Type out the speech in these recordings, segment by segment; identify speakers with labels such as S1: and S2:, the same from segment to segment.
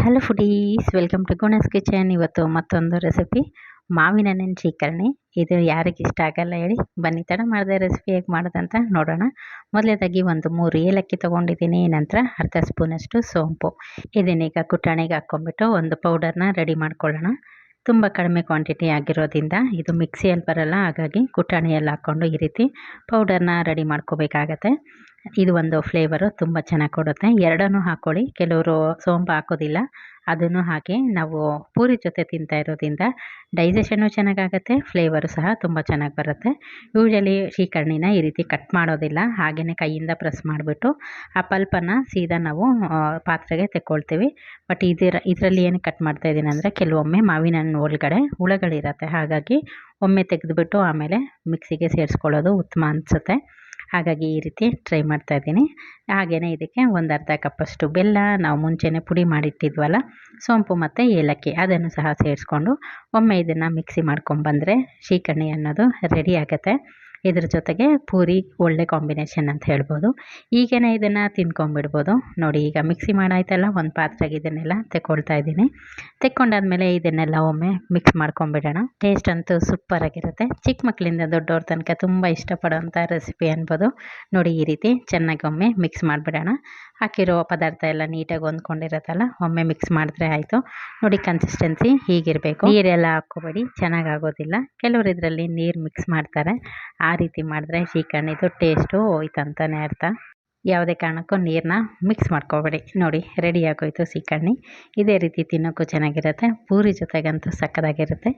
S1: Hello foodies, welcome to Guna's kitchen. ಇವತ್ತು ಮತ್ತೊಂದು recipe ಮಾವಿನ ಹಣ್ಣಿನ ಶ್ರೀಕರಣಿ. ಇದು ಯಾರಿಗೆ ಇಷ್ಟ ಆಗಲ್ಲ ಹೇಳಿ? ಬನ್ನಿ ತಡ ಮಾಡಿದೆ ರೆಸಿಪಿ ಹೇಗೆ ಮಾಡೋದಂತ ನೋಡೋಣ. ಮೊದಲೇದಾಗಿ ಒಂದು 3 ಏಲಕ್ಕಿ ತೊಗೊಂಡಿದ್ದೀನಿ. ನಂತರ ಅರ್ಧ ಸ್ಪೂನಷ್ಟು ಸೋಂಪು. ಇದನ್ನೀಗ ಕುಟಾಣಿಗೆ ಹಾಕ್ಕೊಂಬಿಟ್ಟು ಒಂದು ಪೌಡರ್ನ ರೆಡಿ ಮಾಡ್ಕೊಳ್ಳೋಣ. ತುಂಬ ಕಡಿಮೆ ಕ್ವಾಂಟಿಟಿ ಆಗಿರೋದ್ರಿಂದ ಇದು ಮಿಕ್ಸಿಯಲ್ಲಿ ಬರೋಲ್ಲ, ಹಾಗಾಗಿ ಕುಟಾಣಿಯಲ್ಲಿ ಹಾಕ್ಕೊಂಡು ಈ ರೀತಿ ಪೌಡರ್ನ ರೆಡಿ ಮಾಡ್ಕೋಬೇಕಾಗತ್ತೆ. ಇದು ಒಂದು ಫ್ಲೇವರು ತುಂಬ ಚೆನ್ನಾಗಿ ಕೊಡುತ್ತೆ. ಎರಡನ್ನೂ ಹಾಕ್ಕೊಳ್ಳಿ. ಕೆಲವರು ಸೋಂಪು ಹಾಕೋದಿಲ್ಲ, ಅದನ್ನು ಹಾಕಿ ನಾವು ಪೂರಿ ಜೊತೆ ತಿಂತಾ ಇರೋದ್ರಿಂದ ಡೈಜೆಷನ್ನು ಚೆನ್ನಾಗಾಗತ್ತೆ, ಫ್ಲೇವರು ಸಹ ತುಂಬ ಚೆನ್ನಾಗಿ ಬರುತ್ತೆ. ಯೂಶಲಿ ಶ್ರೀಕರ್ಣಿನ ಈ ರೀತಿ ಕಟ್ ಮಾಡೋದಿಲ್ಲ, ಹಾಗೆಯೇ ಕೈಯಿಂದ ಪ್ರೆಸ್ ಮಾಡಿಬಿಟ್ಟು ಆ ಪಲ್ಪನ್ನು ಸೀದಾ ನಾವು ಪಾತ್ರೆಗೆ ತೆಕ್ಕೊಳ್ತೀವಿ. ಬಟ್ ಇದರಲ್ಲಿ ಏನು ಕಟ್ ಮಾಡ್ತಾ ಇದ್ದೀನಿ ಅಂದರೆ, ಕೆಲವೊಮ್ಮೆ ಮಾವಿನ ಹಣ್ಣು ಒಳಗಡೆ ಹುಳಗಳಿರುತ್ತೆ, ಹಾಗಾಗಿ ಒಮ್ಮೆ ತೆಗೆದುಬಿಟ್ಟು ಆಮೇಲೆ ಮಿಕ್ಸಿಗೆ ಸೇರಿಸ್ಕೊಳ್ಳೋದು ಉತ್ತಮ ಅನಿಸುತ್ತೆ. ಹಾಗಾಗಿ ಈ ರೀತಿ ಟ್ರೈ ಮಾಡ್ತಾ ಇದ್ದೀನಿ. ಹಾಗೆಯೇ ಇದಕ್ಕೆ ಒಂದು ಅರ್ಧ ಕಪ್ಪಷ್ಟು ಬೆಲ್ಲ, ನಾವು ಮುಂಚೆನೇ ಪುಡಿ ಮಾಡಿಟ್ಟಿದ್ವಲ್ಲ ಸೋಂಪು ಮತ್ತು ಏಲಕ್ಕಿ, ಅದನ್ನು ಸಹ ಸೇರಿಸ್ಕೊಂಡು ಒಮ್ಮೆ ಇದನ್ನು ಮಿಕ್ಸಿ ಮಾಡ್ಕೊಂಡ್ಬಂದರೆ ಶ್ರೀಕರ್ಣಿ ಅನ್ನೋದು ರೆಡಿ ಆಗುತ್ತೆ. ಇದ್ರ ಜೊತೆಗೆ ಪೂರಿ ಒಳ್ಳೆ ಕಾಂಬಿನೇಷನ್ ಅಂತ ಹೇಳ್ಬೋದು. ಈಗೇನೆ ಇದನ್ನು ತಿನ್ಕೊಂಬಿಡ್ಬೋದು. ನೋಡಿ, ಈಗ ಮಿಕ್ಸಿ ಮಾಡಾಯ್ತಲ್ಲ, ಒಂದು ಪಾತ್ರೆಗೆ ಇದನ್ನೆಲ್ಲ ತೆಕ್ಕೊಳ್ತಾ ಇದ್ದೀನಿ. ತೆಕ್ಕೊಂಡಾದ್ಮೇಲೆ ಇದನ್ನೆಲ್ಲ ಒಮ್ಮೆ ಮಿಕ್ಸ್ ಮಾಡ್ಕೊಂಬಿಡೋಣ. ಟೇಸ್ಟ್ ಅಂತೂ ಸೂಪರಾಗಿರುತ್ತೆ. ಚಿಕ್ಕ ಮಕ್ಕಳಿಂದ ದೊಡ್ಡವ್ರ ತನಕ ತುಂಬ ಇಷ್ಟಪಡೋವಂಥ ರೆಸಿಪಿ ಅನ್ಬೋದು. ನೋಡಿ, ಈ ರೀತಿ ಚೆನ್ನಾಗಿ ಒಮ್ಮೆ ಮಿಕ್ಸ್ ಮಾಡಿಬಿಡೋಣ. ಹಾಕಿರೋ ಪದಾರ್ಥ ಎಲ್ಲ ನೀಟಾಗಿ ಹೊಂದ್ಕೊಂಡಿರತ್ತಲ್ಲ, ಒಮ್ಮೆ ಮಿಕ್ಸ್ ಮಾಡಿದ್ರೆ ಆಯಿತು. ನೋಡಿ, ಕನ್ಸಿಸ್ಟೆನ್ಸಿ ಹೀಗಿರಬೇಕು. ನೀರೆಲ್ಲ ಹಾಕ್ಕೋಬೇಡಿ, ಚೆನ್ನಾಗಾಗೋದಿಲ್ಲ. ಕೆಲವರು ಇದರಲ್ಲಿ ನೀರು ಮಿಕ್ಸ್ ಮಾಡ್ತಾರೆ. ಆ ರೀತಿ ಮಾಡಿದ್ರೆ ಶ್ರೀಕರ್ಣಿದು ಟೇಸ್ಟು ಹೋಯ್ತಂತಾನೆ ಅರ್ಥ. ಯಾವುದೇ ಕಾರಣಕ್ಕೂ ನೀರನ್ನ ಮಿಕ್ಸ್ ಮಾಡ್ಕೋಬೇಡಿ. ನೋಡಿ, ರೆಡಿ ಆಗೋಯ್ತು ಶ್ರೀಕರ್ಣಿ. ಇದೇ ರೀತಿ ತಿನ್ನೋಕ್ಕೂ ಚೆನ್ನಾಗಿರುತ್ತೆ, ಪೂರಿ ಜೊತೆಗಂತೂ ಸಕ್ಕತ್ತಾಗಿರುತ್ತೆ.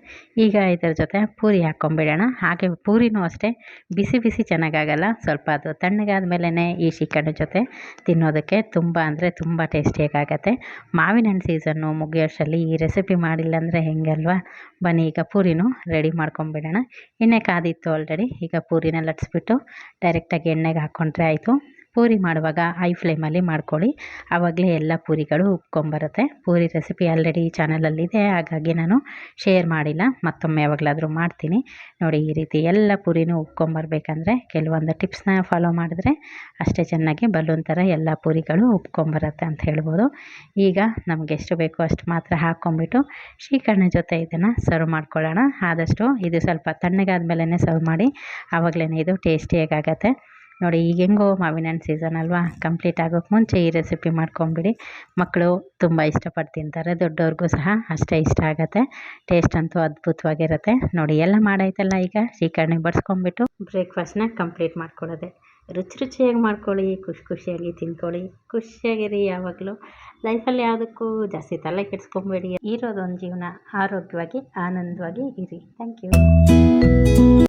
S1: ಈಗ ಇದರ ಜೊತೆ ಪೂರಿ ಹಾಕ್ಕೊಂಬಿಡೋಣ. ಹಾಗೆ ಪೂರಿನೂ ಅಷ್ಟೇ ಬಿಸಿ ಬಿಸಿ ಚೆನ್ನಾಗಾಗಲ್ಲ, ಸ್ವಲ್ಪ ಅದು ತಣ್ಣಗಾದ ಮೇಲೇ ಈ ಶ್ರೀಕರ್ಣಿ ಜೊತೆ ತಿನ್ನೋದಕ್ಕೆ ತುಂಬ ಅಂದರೆ ತುಂಬ ಟೇಸ್ಟಿಯಾಗತ್ತೆ. ಮಾವಿನ ಹಣ್ಣು ಸೀಸನ್ನು ಮುಗಿಯೋಷ್ಟರಲ್ಲಿ ಈ ರೆಸಿಪಿ ಮಾಡಿಲ್ಲ ಅಂದರೆ ಹೆಂಗಲ್ವಾ? ಬನ್ನಿ, ಈಗ ಪೂರಿನೂ ರೆಡಿ ಮಾಡ್ಕೊಂಬಿಡೋಣ. ಎಣ್ಣೆ ಕಾದಿತ್ತು ಆಲ್ರೆಡಿ. ಈಗ ಪೂರಿನ ಲಟ್ಸ್ಬಿಟ್ಟು ಡೈರೆಕ್ಟಾಗಿ ಎಣ್ಣೆಗೆ ಹಾಕ್ಕೊಂಡ್ರೆ ಆಯಿತು. ಪೂರಿ ಮಾಡುವಾಗ ಹೈ ಫ್ಲೇಮಲ್ಲಿ ಮಾಡ್ಕೊಳ್ಳಿ, ಆವಾಗಲೇ ಎಲ್ಲ ಪೂರಿಗಳು ಉಬ್ಕೊಂಬರುತ್ತೆ. ಪೂರಿ ರೆಸಿಪಿ ಆಲ್ರೆಡಿ ಈ ಚಾನಲಲ್ಲಿದೆ, ಹಾಗಾಗಿ ನಾನು ಶೇರ್ ಮಾಡಿಲ್ಲ, ಮತ್ತೊಮ್ಮೆ ಯಾವಾಗಲಾದರೂ ಮಾಡ್ತೀನಿ. ನೋಡಿ, ಈ ರೀತಿ ಎಲ್ಲ ಪೂರಿನೂ ಉಬ್ಕೊಂಬರ್ಬೇಕಂದ್ರೆ ಕೆಲವೊಂದು ಟಿಪ್ಸ್ನ ಫಾಲೋ ಮಾಡಿದ್ರೆ ಅಷ್ಟೇ ಚೆನ್ನಾಗಿ ಬಲೂನ್ ಥರ ಎಲ್ಲ ಪೂರಿಗಳು ಉಬ್ಕೊಂಬರುತ್ತೆ ಅಂತ ಹೇಳ್ಬೋದು. ಈಗ ನಮಗೆ ಎಷ್ಟು ಬೇಕೋ ಅಷ್ಟು ಮಾತ್ರ ಹಾಕ್ಕೊಂಬಿಟ್ಟು ಶ್ರೀಕರ್ಣಿ ಜೊತೆ ಇದನ್ನು ಸರ್ವ್ ಮಾಡ್ಕೊಳ್ಳೋಣ. ಆದಷ್ಟು ಇದು ಸ್ವಲ್ಪ ತಣ್ಣಗಾದ ಮೇಲೇ ಸರ್ವ್ ಮಾಡಿ, ಆವಾಗಲೇ ಇದು ಟೇಸ್ಟಿಯಾಗತ್ತೆ. ನೋಡಿ, ಈಗ ಹೆಂಗೋ ಮಾವಿನ ಹಣ್ಣು ಸೀಸನ್ ಅಲ್ವಾ, ಕಂಪ್ಲೀಟ್ ಆಗೋಕ್ಕೆ ಮುಂಚೆ ಈ ರೆಸಿಪಿ ಮಾಡ್ಕೊಂಬಿಡಿ. ಮಕ್ಕಳು ತುಂಬ ಇಷ್ಟಪಟ್ಟು ತಿಂತಾರೆ, ದೊಡ್ಡವ್ರಿಗೂ ಸಹ ಅಷ್ಟೇ ಇಷ್ಟ ಆಗುತ್ತೆ. ಟೇಸ್ಟ್ ಅಂತೂ ಅದ್ಭುತವಾಗಿರುತ್ತೆ. ನೋಡಿ, ಎಲ್ಲ ಮಾಡಾಯ್ತಲ್ಲ, ಈಗ ಶ್ರೀಕರ್ಣಿ ಬಡಿಸ್ಕೊಂಬಿಟ್ಟು ಬ್ರೇಕ್ಫಾಸ್ಟ್ನ ಕಂಪ್ಲೀಟ್ ಮಾಡ್ಕೊಳ್ಳೋದೆ. ರುಚಿ ರುಚಿಯಾಗಿ ಮಾಡ್ಕೊಳ್ಳಿ, ಖುಷಿಯಾಗಿ ತಿನ್ಕೊಳ್ಳಿ, ಖುಷಿಯಾಗಿರಿ. ಯಾವಾಗಲೂ ಲೈಫಲ್ಲಿ ಯಾವುದಕ್ಕೂ ಜಾಸ್ತಿ ತಲೆ ಕೆಡಿಸ್ಕೊಂಬೇಡಿ. ಇರೋದೊಂದು ಜೀವನ, ಆರೋಗ್ಯವಾಗಿ ಆನಂದವಾಗಿ ಇರಿ. Thank you.